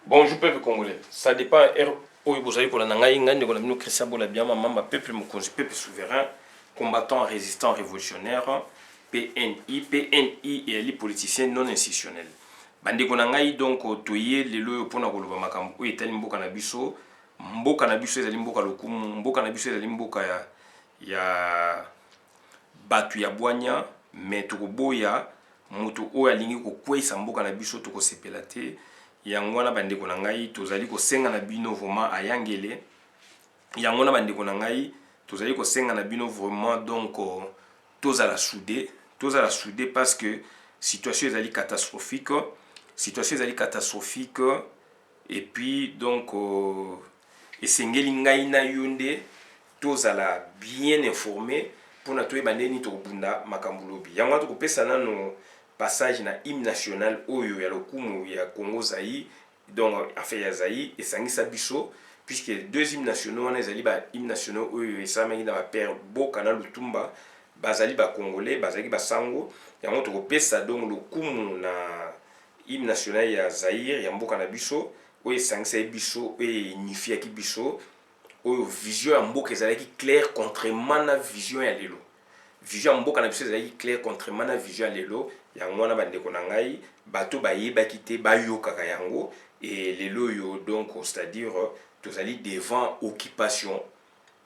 Bonjour peuple congolais. Ça dépend où vous avez qu'on Christian Bolabiama, Mamba, peuple Mukonzi, peuple souverain, combattant, résistant, révolutionnaire, PNI et les politiciens non institutionnels. Bande konangai donc toye lelo pona koloba makambo etali mboka na biso, mboka na biso ezali mboka lokumu, mboka na biso ezali mboka ya batu ya bwanya, mais tokoboya moto oyo alingi kokwesa mboka na biso tokosepela te. Yango wana bandeko na ngai tozali kosenga na bino vraiment ayangele. Yango wana bandeko na ngai tozali kosenga na bino vraiment donc tozala soudé parce que situation ezali catastrophique, et puis donc esengeli ngai na yonde tozala bien informé pour na toyeba ndeni tokobunda makambo lobi. Yango wana tokopesa nano passage na hymne national oyo ya lokumu ya Congo Zaïre, donc affaire ya Zaïre et sangisa biso, puisque deux hymnes nationaux wana ezali ba hymne nationaux oyo esamaki na ba père Boka na Lutumba, bazali ba congolais, bazali ba sango. Yango tokopesa donc lokumu na hymne national ya Zaïre ya mboka na biso oyo sangisa biso oyo unifiaki biso, oyo vision ya mboka ezalaki clair contrairement na vision ya lelo. Vision ya mboka na biso ezalaki clair contrairement na vision ya lelo. Yango wana bandeko na ngai bato bayebaki te bayokaka yango, et lelo yo donc c'est-à-dire tozali devant occupation,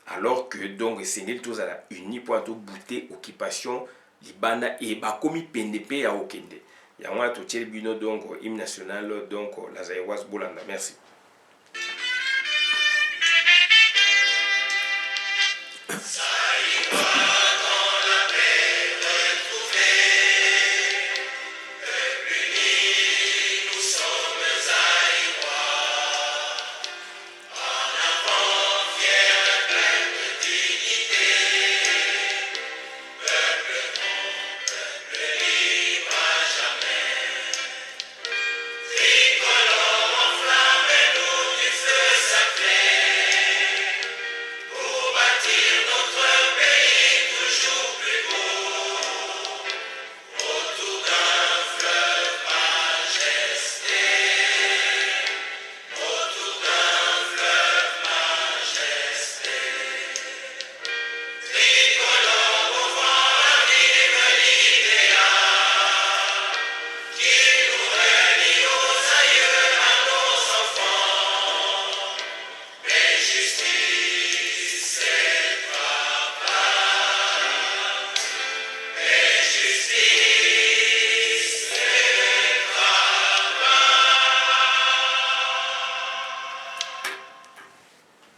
alors que donc esengeli tozala uni po to bouter occupation libanda et bakomi pende pe ya okende. Yango wana totieli bino donc hymne national donc la Zaïroise Bolanda. Merci.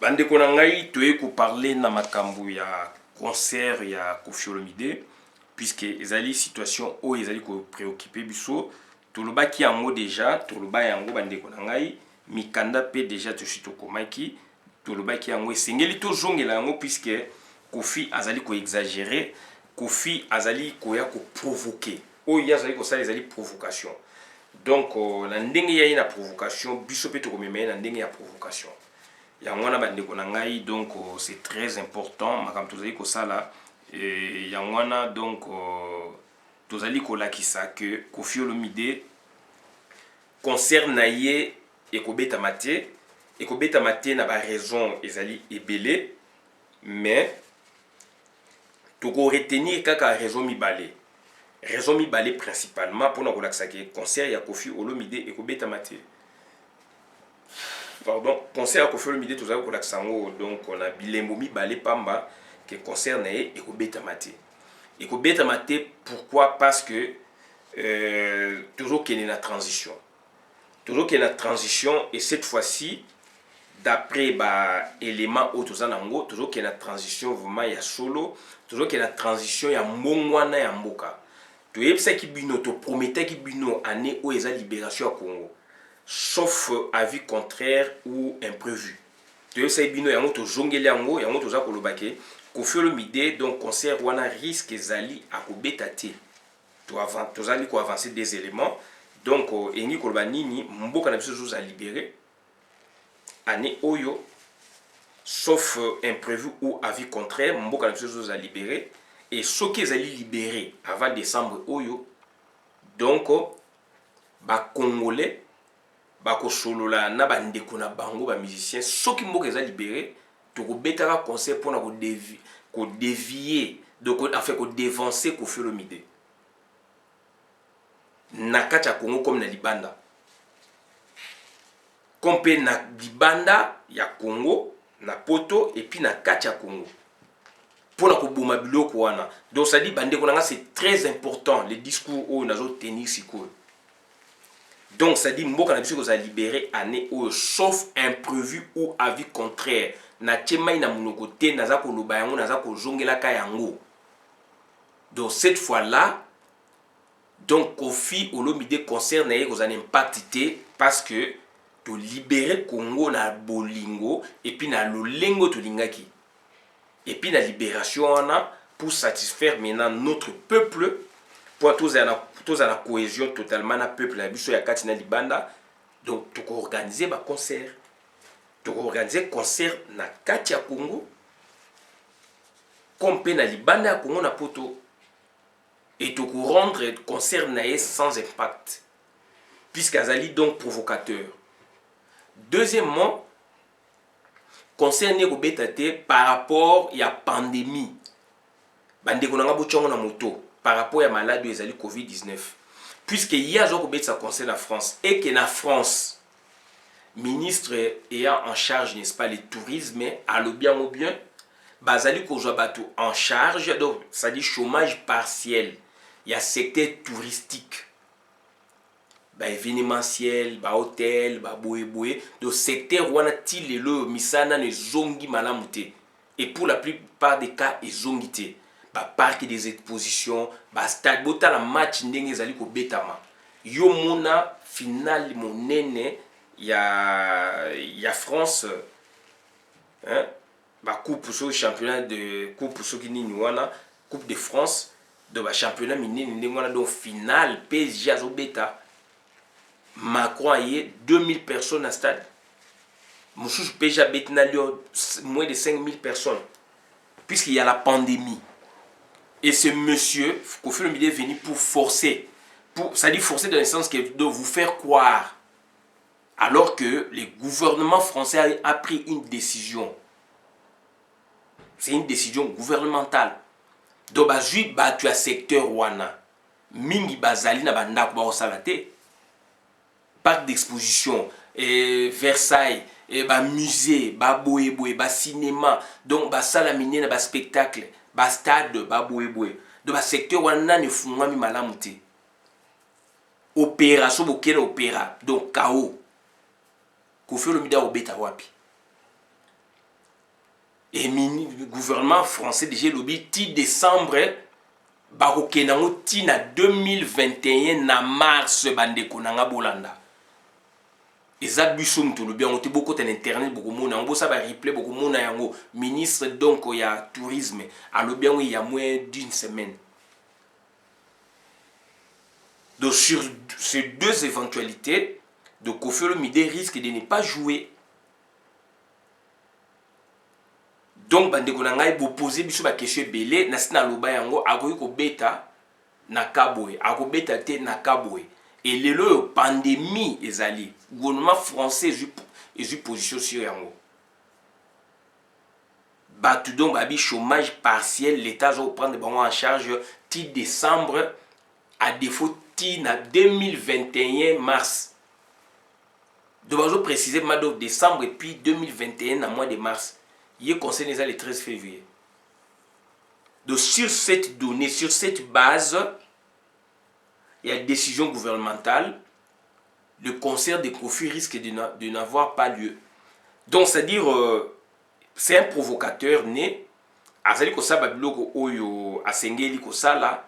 Bandeko na ngai toye ko parler na makambo ya concert ya Koffi Olomide, puisque ezali situation o ezali ko préoccuper biso. Tolobaki yango déjà, toloba yango bandeko na ngai, mikanda pe déjà to shito komaki, tolobaki yango esengeli to jongela yango, puisque Koffi azali ko exagérer, Koffi azali ko ya ko provoquer. O ya azali ko sala ezali provocation. Donc na ndenge ya ina provocation, biso pe to komema na ndenge ya provocation. Yango wana bandeko na ngai donc c'est très important makambo tozali kosala, yango wana donc tozali kolakisa que Koffi Olomide concert na ye ekobetama te na ba raison ezali ebele, mais toko retenir kaka raison mibale principalement pour na kolakisa que concert ya Koffi Olomide ekobetama te. Pardon, concert à Koffi Olomide tozali kolakisa yango, donc on a bilembo mibale pamba que concert na ye ekobetama te. Pourquoi? Parce que toujours qu'il y a une transition, et cette fois-ci d'après élément autres zanango, toujours qu'il y a une transition vraiment ya solo, toujours qu'il y a une transition ya mbongwana ya mboka. To yebisa ki bino to promettait ki bino année où eza libération à Congo, sauf avis contraire ou imprévu. Tu sais bino yango to jongeli yango toza kolobake Koffi Olomide donc concert wana risque ezali akobeta te. Tozali ko avancer des éléments, donc engi koloba nini mboka na biso zoza libéré année oyo, sauf imprévu ou avis contraire, mboka na biso zoza libéré, et ce qui ezali libéré avant décembre oyo, donc ba congolais bakosolola na bandeko na bango ba musicien soki mboka eza libéré tokobetaka concert mpona kodévier donc enfin kodevancer Koffi Olomide na kati ya Congo comme na libanda comme mpe na libanda ya Congo na poto et puis na kati ya Congo mpona koboma biloko wana. Donc ça dit bandeko nanga c'est très important les discours oyo nazotenir sikoyo. Donc ça dit mboka na biso kozala libéré année oyo sauf imprévu ou avis contraire na tchemai na monoko te naza koloba yango naza kozongelaka yango. Donc cette fois là donc Koffi Olomide concert na ye kozala impact te parce que to libérer Congo na bolingo et puis na lolengo to lingaki et puis la libération wana pour satisfaire maintenant notre peuple pour tous la cohésion totalement na peuple na biso ya kati na libanda. Donc to organiser ba concert na kati ya Congo comme pe na libanda ya Congo na poto et to rendre concert na ye sans impact puisqu'azali donc provocateur. Deuxièmement, concerne kobeta te par rapport à la pandémie. Bandeko nanga bochongo na moto par rapport à la maladie ezali Covid-19. Puisque il y a sa concerne en France et que na France ministre ayant en charge n'est-ce pas le tourisme à le bien ou bien bazali kozwa bato en charge donc ça dit chômage partiel. Il y a secteur touristique. Ba événementiel, ba hôtel, ba boé. Donc secteur wana ti lelo misana ne zongi malamu te. Et pour la plupart des cas ezongi te. Ba parc des expositions, ba stade bota la match ndenge ezali ko betama. Yo mona final monene ya France hein ba coupe so championnat de coupe so kinini wana coupe de France de ba championnat minene ndenge wana donc final PSG azo beta Macron a 2000 personnes à stade. Moussous Péja Betnalio, moins de 5000 personnes. Puisqu'il y a la pandémie. Et ce monsieur, Koffi Olomide est venu pour forcer. Ça dit forcer dans le sens de vous faire croire. Alors que le gouvernement français a pris une décision. C'est une décision gouvernementale. Donc, tu as secteur wana. Mingi bazali na banda ko salate. Parc d'exposition, Versailles, musée, boé, cinéma, donc salle mine, spectacle, stade, boé. Donc secteur wana ne fuma mi malamuté. Opéra, so bokele opéra, donc KO. Koffi Olomide obeta wapi. Et le gouvernement français déjà lobby 10 décembre bakokenango tina 2021 na mars bandeko nanga bolanda. Eza biso mutulu bien ote beaucoup en internet beaucoup mona on bossa ba replay beaucoup mona yango ministre donc il y a tourisme alors bien il y a moins d'une semaine. Donc sur ces deux éventualités de Koffi Olomide risque de ne pas jouer. Donc bandeko na ngai bo poser biso ba question belé na sina loba yango akoyi ko beta na kaboé akobeta te na kaboé. Et le pandémie ezali gouvernement français est position sur yango batu donc babi chômage partiel l'état va prendre en charge ti décembre à défaut ti na 2021 mars de bazo préciser mado décembre et puis 2021 à mois de mars il est concerné le 13 février. Donc sur cette donnée sur cette base il y a une décision gouvernementale, le concert de Koffi risque de n'avoir pas lieu. Donc, c'est-à-dire, c'est un provocateur né, azali ko saba biloko oyo asengeli ko sala,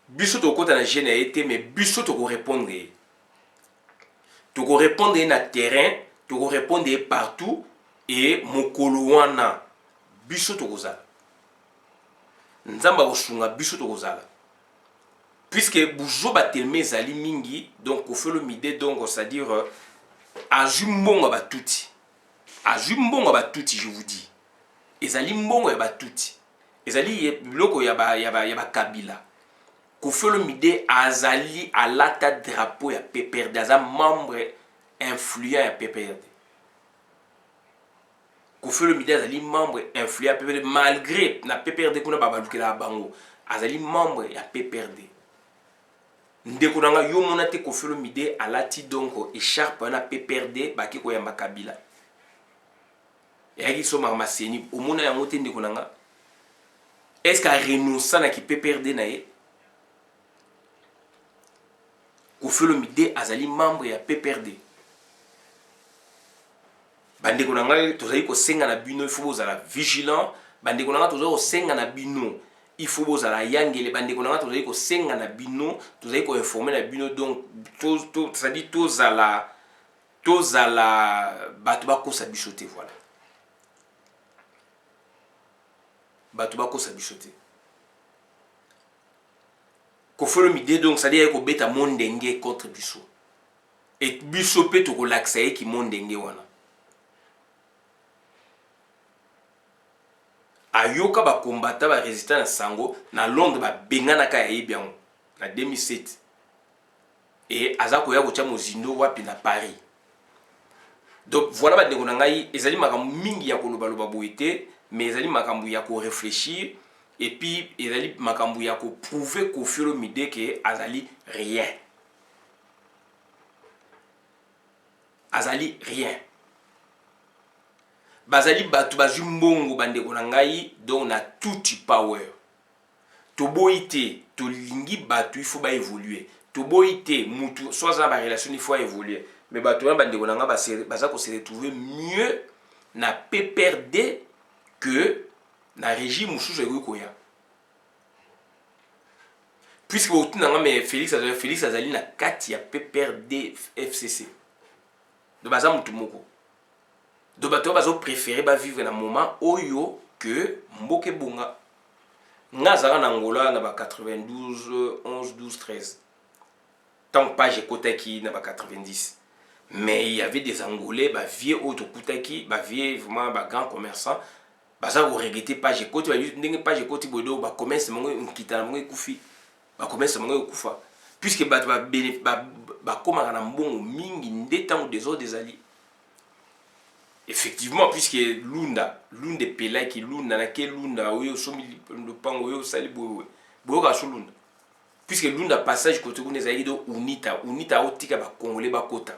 biso to kota na gene été, mais biso to ko répondre. To ko répondre na terrain, to ko répondre partout, et mokolo wana, biso to ko zala. Nzamba ko sunga biso to ko zala. Puisque Boujo Batelme Zali Mingi, donc Koffi Olomide, donc c'est-à-dire Ajumbonga Batuti. Ajumbonga Batuti, je vous dis. Ezali Mbonga Batuti. Ezali Loko Yaba Kabila. Koffi Olomide azali alata drapeau ya PPRD, aza membre influent ya PPRD. Koffi Olomide azali membre influent ya PPRD malgré na PPRD kuna babalukela bango, azali membre ya PPRD. Ndeko nanga yo mona te Koffi Olomide alati donc écharpe na PPRD baki koyamba Kabila. Yaki so maseni omona yango te ndeko nanga. Est-ce qu'a renoncé na ki PPRD na ye? Koffi Olomide azali membre ya PPRD. Bandeko nanga tozali ko senga na bino, il faut bozala vigilant. Bandeko nanga tozali ko senga na bino, il faut bozala yangele. Bandeko nanga tozali ko senga na bino, tozali ko informer na bino, donc ça dit tozala bato bakosa biso te, voilà. Bato bakosa biso te. Koffi Olomide donc ça dit ko beta mondenge contre biso. Et biso pe to ko laksa ki mondenge wana. Ayoka ba combattant ba résistant na sango na Londres ba benganaka ya yebiango na 2007. Et aza koya ko tia mozindo wapi na Paris. Donc voilà ba ndeko na ngai ezali makambo mingi ya koloba loba boité, mais ezali makambo ya ko réfléchir et puis ezali makambo ya ko prouver Koffi Olomide que azali rien. Azali rien. Bazali batu bazu mbongo bandeko na ngai donc na tout power. Toboite to lingi batu il faut ba évoluer. Toboite mutu soit dans ba relation il faut évoluer. Mais batu bandeko na ngai baza ko se retrouver mieux na PPRD que na régime mususu ekoya. Puisque autour na mais Félix Azali na kati ya PPRD FCC. De baza mutu moko. Donc bato bazo préférer ba vivre na moment oyo que mboke bunga. Ngazara na Angola na ba 92 11 12 13. Tant pas j'ai kotaki na ba 90. Mais il y avait des Angolais ba vieux auto kotaki, ba vieux vraiment ba grand commerçant. Ba ça vous regretter pas j'ai koti ba ndenge pas j'ai koti bodo ba commerce mongo nkita na mongo kufi. Ba commerce mongo kufa. Puisque bato ba komaka na mbongo mingi ndetango des autres des alliés. Effectivement, puisque Lunda Pela qui Lunda na ke Lunda oyo somi le pango oyo sali boyo ka so Lunda. Puisque Lunda passage côté kuna ezali do unita otika ba congolais ba kota.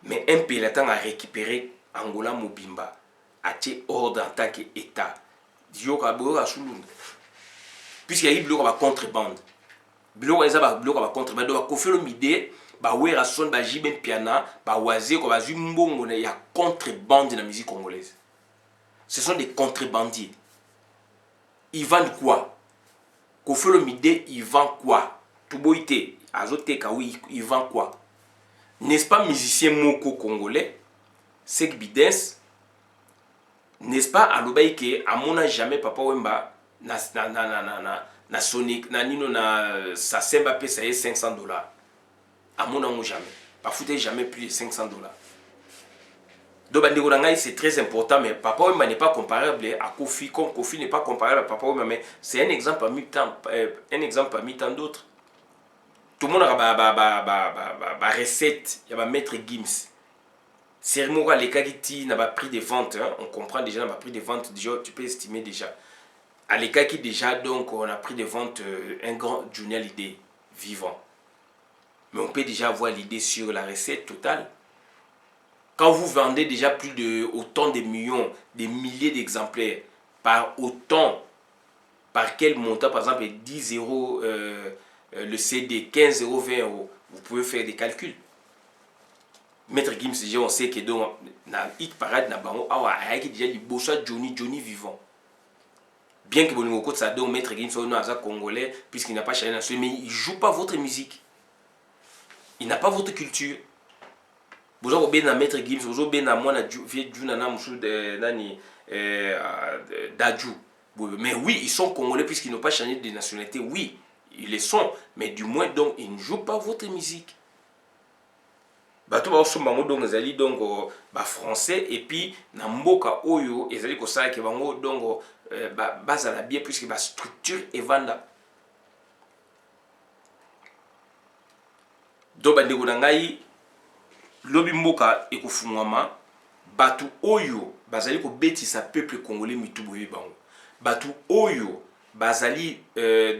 Mais un Pela tant a récupérer Angola Mobimba a été ordre en tant qu'État. Dio ka boyo ka so Lunda. Puisque il y a bloc ba contrebande. Bloc eza ba bloc ba contrebande do Koffi Olomide ba wera son ba jiben piana ba waze ko ba zumbongo na ya contrebande na musique congolaise. Ce sont des contrebandiers. Ils vendent quoi? Koffi Olomide il vend quoi? Tuboite azoteka oui, il vend quoi? N'est-ce pas musicien moko congolais? Sek Bidens. N'est-ce pas alobai ke amona jamais papa wemba na Sonic na nino na sa semba pesa $500. À mon amour jamais. Parfois jamais plus de $500. Donc c'est très important, mais Papa Wemba n'est pas comparable à Koffi, comme Koffi n'est pas comparable à Papa Wemba, mais c'est un exemple parmi tant d'autres. Tout le monde a recette, il y a maître Gims. C'est moi les Kagiti n'a pas pris de vente, hein. On comprend déjà n'a pas pris de vente, déjà tu peux estimer déjà. À l'Ekaki déjà donc on a pris de vente un grand Junior Hallyday vivant. Mais on peut déjà avoir l'idée sur la recette totale. Quand vous vendez déjà plus de autant de millions, des milliers d'exemplaires, par autant, par quel montant, par exemple 10 euros le CD, 15 euros, 20 euros, vous pouvez faire des calculs. Maître Gims, déjà on sait que dans la hit parade, il y a déjà les bossa Johnny vivant. Bien que Bonimoko ça donne Maître Gims soit un congolais, puisqu'il n'a pas changé national, mais il ne joue pas votre musique. Il n'a pas votre culture. Vous avez bien Maître Gims, vous avez bien moi Dadju. Mais oui, ils sont congolais puisqu'ils n'ont pas changé de nationalité. Oui, ils le sont, mais du moins donc ils ne jouent pas votre musique. Bato ba osomba donc ezali donc ba français et puis na mboka oyo ezali ko sala ke bango donc bazala bien puisque ba structure evanda. donc bandeko na ngai lobi mboka ekofungwama batu oyo bazali kobetisa peuple congolais mitu boyebi bango batu oyo bazali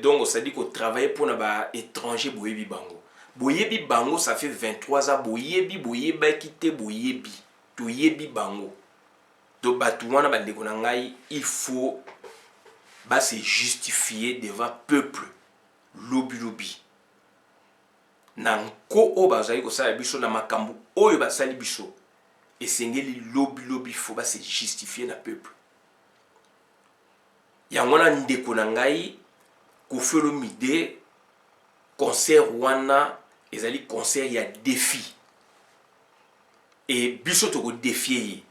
donc ça dit ko travailler pour na ba étranger boyebi bango ça fait 23 ans boyebi kité boyebi to yebi bango donc batu wana bandeko na ngai il faut ba se justifier devant peuple lobi na nko o bazali ko sala biso na makambu oyo basali biso esengeli lobi faut ba se justifier na peuple yango na ndeko na ngai Koffi Olomide concert wana ezali concert ya défi et biso toko défier ye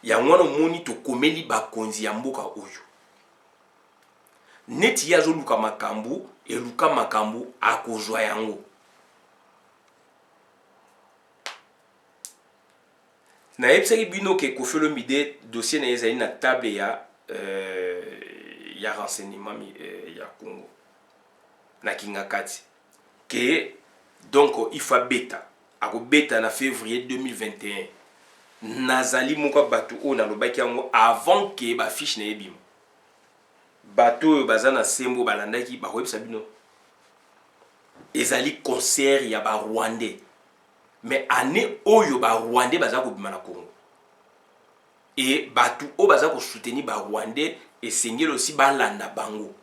yango na moni to komeli bakonzi ya mboka oyo neti yazo luka makambu et luka makambu akozwa yango na yebisaki bino ke Koffi Olomide dossier na ezali na table ya renseignement ya Congo na Kingakati que donc il faut beta ako beta na février 2021 nazali moko batu o na lobaki yango avant que ba fiche na yebima bato bazana sembo balandaki ba websa bino ezali concert ya ba Rwandais mais année oyo ba Rwandais baza ko bima na Congo et batu o baza ko soutenir ba Rwandais et sengel aussi ba landa bango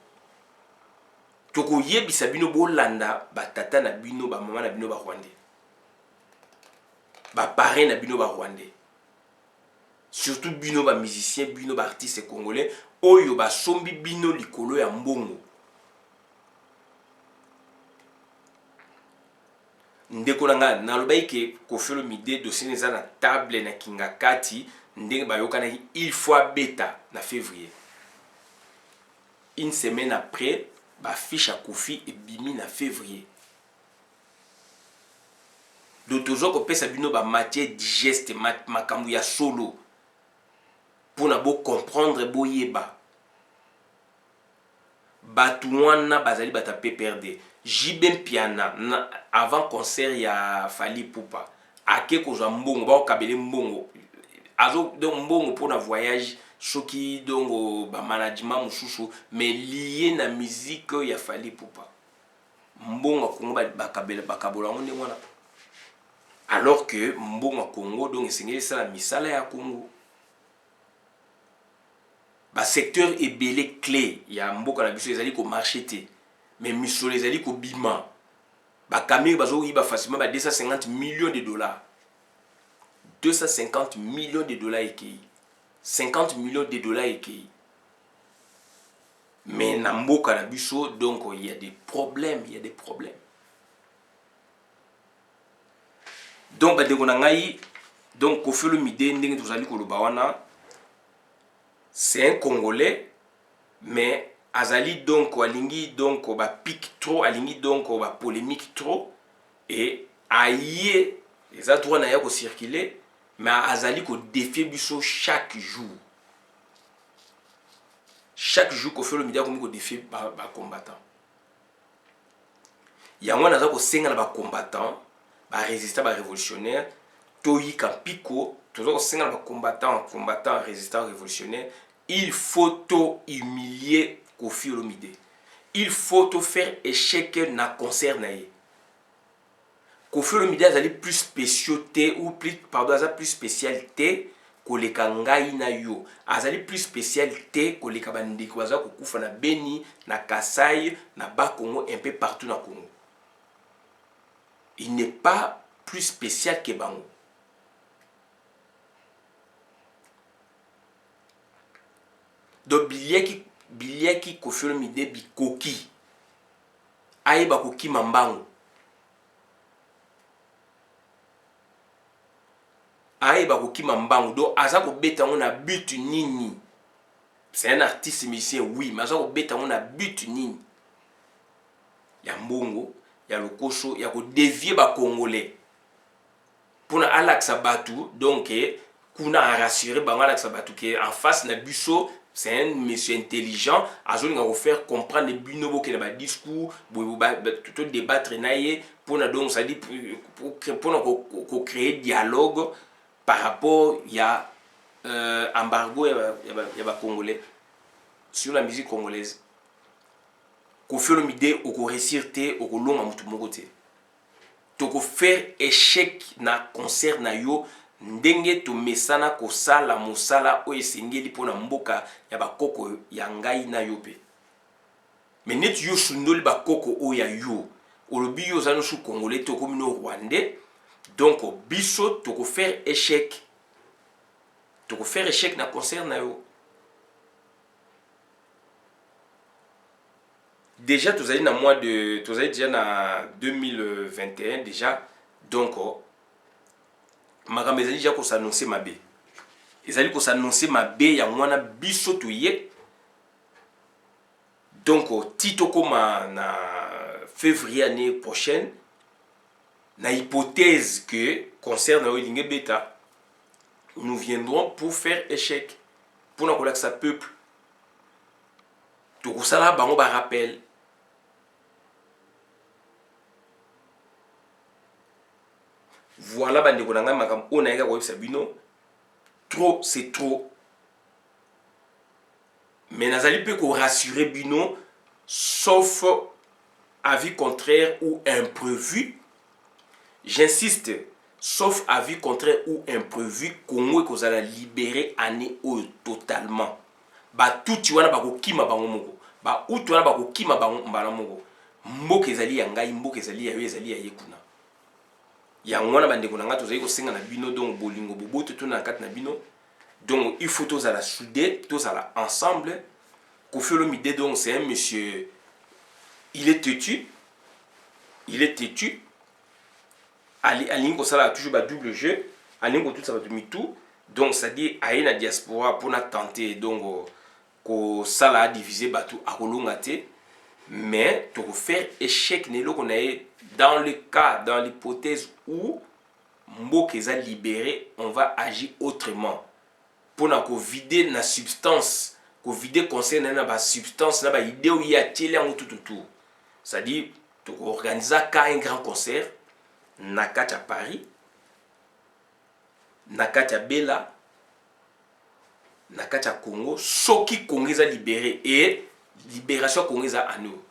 toko yebisa bino bo landa ba tata na bino ba mama na bino ba Rwandais ba parents na bino ba Rwandais surtout bino ba musiciens bino ba artistes congolais oyo ba sombi bino likolo ya mbongo ndeko nanga na lobai ke Koffi Olomide dossier neza na table na Kingakati ndenge bayokana il faut beta na février une semaine après ba fiche à Koffi et bimi na février donc toujours ko pesa bino ba matière digeste makambu ya solo pour na bo comprendre boyeba batu wana bazali bata PPRD Jibem Piana avant concert ya Fally Ipupa ake ko mbongo ba kabele mbongo azo donc mbongo pour na voyage choki donc ba management mususu mais lié na musique ya Fally Ipupa mbongo Congo ba kabele ba kabola ngonde wana alors que mbongo Congo donc esengeli sala misala ya Congo ba secteur ebele clé ya mboka na biso ezali ko marché te mais misolo ezali ko bima ba kamera bazo yiba facilement ba 250 millions de dollars 250 millions de dollars ekei 50 millions de dollars ekei mais na mboka na biso donc il y a des problèmes donc ba deko na ngai donc Koffi Olomide ndenge tozali ko loba wana c'est un Congolais, mais azali donc alingi donc ba pique trop, alingi donc ba polémique trop et aïe les droits na ya ko circuler mais azali ko défier biso chaque jour Koffi Olomide ko défier ba combattant yango naza ko senga na ba combattant ba résistant ba révolutionnaire toyi kampiko toujours senga na ba combattant résistant révolutionnaire. Il faut humilier Koffi Olomide. Il faut faire échec na concert na ye. Koffi Olomide azali plus spécialité ou plus pardon azali plus spécialité koleka ngai na yo. Azali plus spécialité koleka bandeko baza kokufa na Beni, na Kasai, na Bakongo un peu partout na Congo. Il n'est pas plus spécial que bango. Donc biliaki Koffi Olomide bikoki ayeba koki mambango donc aza ko beta on a but nini c'est un artiste musicien oui mais aza ko beta on a but nini ya mbongo ya lokoso ya ko dévier ba congolais pour na alaxa batu donc kuna a rassurer bango alaxa batu que en face na biso c'est un monsieur intelligent, il va faire comprendre les binobo qui a discours, tout débattre pour donc ça dit pour créer dialogue par rapport il y a embargo il y a congolais sur la musique congolaise. Ko faire l'idée au ko réussir au ko longa mutu moko te. To ko faire échec na concert na yo ndenge to mesana ko sala mosala o esengeli pona mboka ya bakoko ya ngai na yo pe. Mais net yo sundoli bakoko o ya yo. Olobi yo zanu su congolais to komino rwandais. Donc biso to ko faire échec. To ko faire échec na concert na yo. Déjà tous allez dans mois de tous allez déjà dans 2021 déjà donc makambo ezali déjà ko s'annoncer mabe. Ezali ko s'annoncer mabe ya mwana biso tuye. Donc tito koma na février année prochaine na hypothèse que concerne Olingue Beta nous viendrons pour faire échec pour na kolakisa peuple. To kosala bango ba rappel. Voilà bande konanga makam on a ko bino trop c'est trop. Mais nazali peut ko rassurer bino sauf avis contraire ou imprévu. J'insiste, sauf avis contraire ou imprévu, Congo ko zala libérer année totalement. Ba tout wana ba ko kima bango moko. Ba utu wana ba ko kima bango mbala moko. Mboka ezali ya ngai, mboka ezali ya yo, ezali ya yekuna. Yango wana bande konanga tozali ko senga na bino donc bolingo boboto to na kati na bino. Donc il faut tous à la souder, tous à la ensemble. Kofi Olomide donc c'est un monsieur, il est têtu, Alingo ça a toujours un double jeu, Alingo tout ça va demi tout, donc ça dit à la diaspora pour tenter donc que ça a divisé batou à kolongate, mais pour faire échec nélo qu'on a dans le cas, dans l'hypothèse où Mbokeza libéré, on va agir autrement. Pour na vider la substance, ko vider concerne na substance, na idée où il y a télé en tout. C'est-à-dire, tu organises un grand concert, nakati à Paris, nakati à Bela, nakati à Congo, soki Congolais libéré et libération Congolais à nous.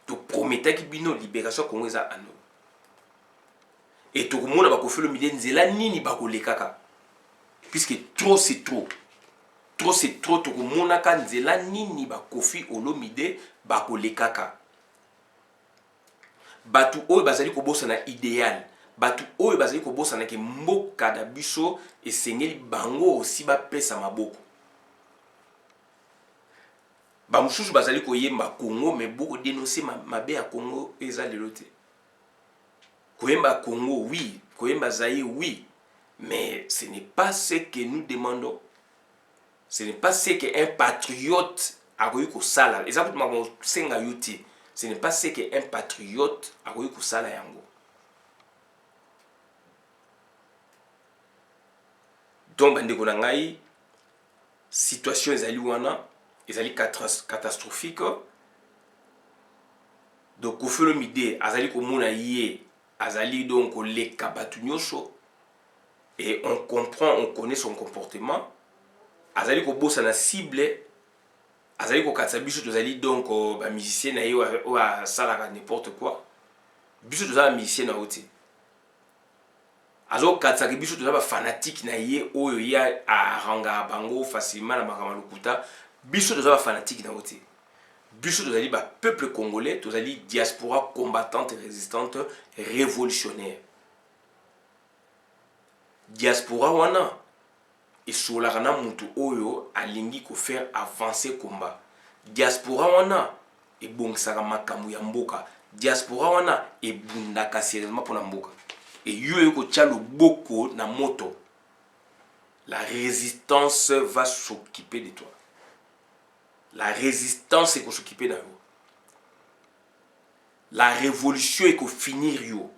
Tu promettais que bino libération Congolais à nous. Et tout le monde va faire le milieu nzela nini ba kolekaka. Puisque trop c'est trop. Trop c'est trop, tout le monde a nzela nini ba kofi Olomide ba kolekaka. Batu oyo bazali ko bossa na idéal. Batu oyo bazali ko bossa na ke mboka da biso et sengeli bango aussi ba pesa maboko. Ba mususu bazali ko yemba Congo mais beaucoup dénoncer mabe ya Congo ezali lote. Koyemba Congo oui, Koyemba Zaïre oui. Mais ce n'est pas ce que nous demandons. Ce n'est pas ce qu'un patriote a eu au sala. Exactement, ce n'est pas ce qu'un patriote a eu au sala yango. Donc, bandeko na ngai, situation ezali wana, ezali catastrophique. Donc, Kofi Olomide azali komona ye, azali donc leka batu nyonso. Et on comprend, on connaît son comportement. Azali ko bossa na cible, azali ko katsa biso tozali donc ba musicien na yo ou a salaka n'importe quoi. Biso tozala musicien na oti. Azo katsa ke biso tozala ba fanatique na ye oyo ya aranga bango facilement na makama lokuta. Biso tozala ba fanatique na oti. Biso tozali ba peuple congolais, tozali diaspora combattante, résistante, révolutionnaire. Diaspora wana esolaka na mutu oyo alingi ko faire avancer combat. Diaspora wana ebongisaka makambo ya mboka. Diaspora wana ebundaka sérieusement pour na mboka. Et yo ko tia loboko na moto. La résistance va s'occuper de toi. La résistance est ko s'occuper de vous. La révolution est ko finir yo.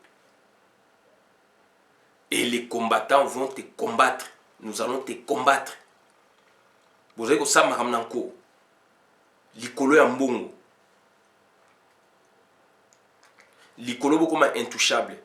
Et les combattants vont te combattre. Nous allons te combattre. bozali kosambaka na nko likolo ya mbongo likolo bokoma intouchable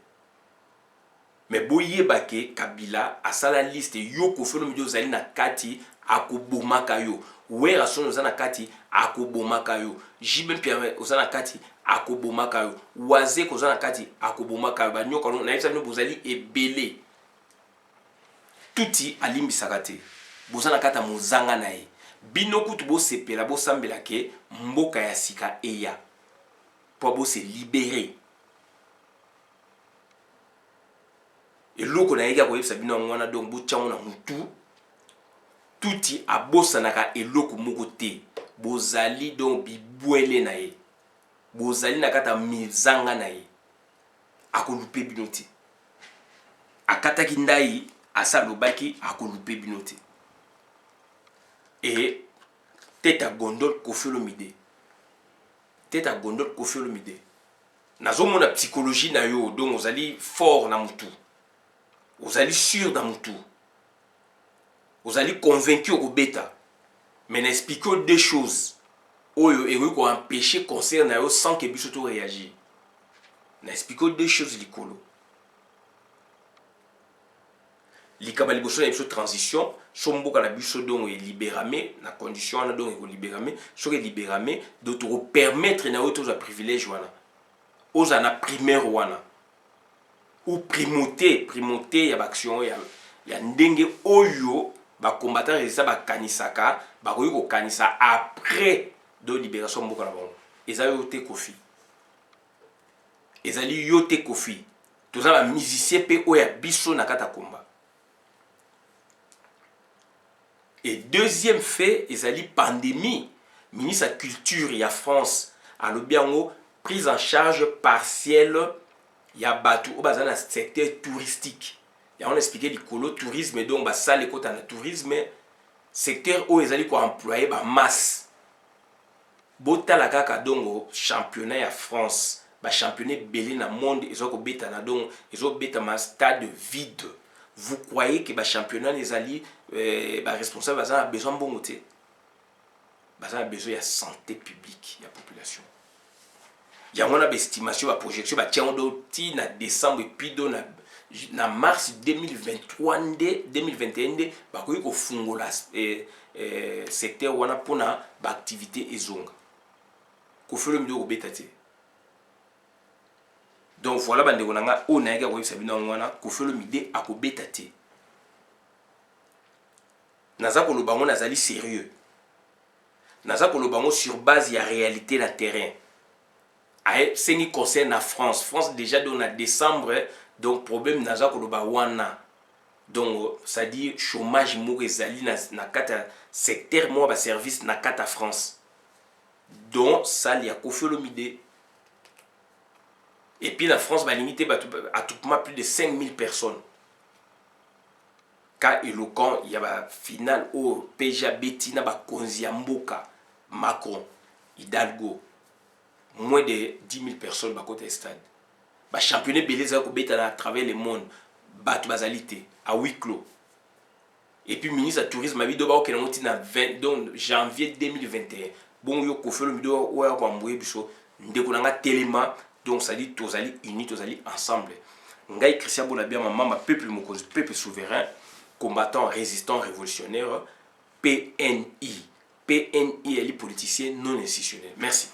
mais boyeba ke Kabila asala liste yo Koffi Olomide ozali na kati akobomaka yo Wera Sono oza na kati akobomaka yo Jibe Pierre oza na kati akobomaka yo Wazeko oza na kati akobomaka yo banyoka na yebisa bino bozali ebele tuti alimbisaka te boza na kati ya mozanga na ye bino kutu bosepela bosambela ke mboka ya sika eya po bose libere eloko na yeki akoyebisa bino ngwana donc botyango na mutu tuti abosanaka eloko moko te bozali donc bibwele na ye bozali na kata mizanga na ye akolupe bino te akataki ndai asalobaki akolupe bino te et tête à gondole Koffi Olomide tête à gondole Koffi Olomide nazomona psychologie na yo donc ozali fort na mutu ozali sûr na mutu ozali convaincu au bêta mais n'explique deux choses oyo et ko empêcher concert na yo sans que biso to réagir n'explique deux choses likolo likaba liboso na biso transition so mboka na biso donc e libérame na condition na donc e libérame so ke libérame d'autres permettre na autres privilèges wana oza na primaire wana ou primauté ya action ya ndenge oyo ba combattant résista ba kanisaka ba koyi ko kanisa après de libération mboka na bango ezali yote Koffi ezali yote Koffi toza ba musicien pe oya biso na kata komba. Et deuxième fait, ezali pandémie ministre de la culture ya France alobiango prise en charge partielle ya batu o bazana na secteur touristique. Ya on expliqué likolo tourisme donc ba sale kota na tourisme secteur o ezali ko employer ba masse. Botala kaka dongo championnat ya France, ba championnat belé na monde ezoko beta na donc ezoko beta ma stade vide. Vous croyez que le championnat des alliés, responsable, a besoin de bon côté, a besoin de santé publique, de la population. Il y a une estimation, une projection, il y a décembre et puis en mars 2023, 2021, il y a un secteur où on a pour l'activité et zonga. Koffi Olomide obétate. Donc voilà, bande konanga o na yaka ko sabina ngwana Koffi Olomide akobeta te. Naza ko lobango nazali sérieux. Naza ko lobango sur base ya réalité na terrain. Aye seni concerne la France. France déjà dans décembre donc problème naza ko loba wana. Donc ça dit chômage mo ezali na kata secteur mo ba service na kata France. Donc ça li a Koffi Olomide. Et puis la France va limiter à tout moment plus de 5000 personnes. Cas éloquent, il y a la finale au PJ Bettina Bakonzi Mboka, Macron, Hidalgo. Moins de 10 000 personnes à côté du stade. Le championnat Beleza à travers le monde. Batu Bazalité, à huis clos. Et puis le ministre du Tourisme a dit que donc janvier 2021. Bon, yo Koffi Olomide ou à Kwamboué Biso, Ndekonanga Téléma. Donc ça dit tous allés unis, tous allés ensemble. Ngai Christian Bolabia, maman, peuple mokozi, peuple souverain, combattant, résistant, révolutionnaire, PNI. PNI est les politiciens non institutionnels. Merci.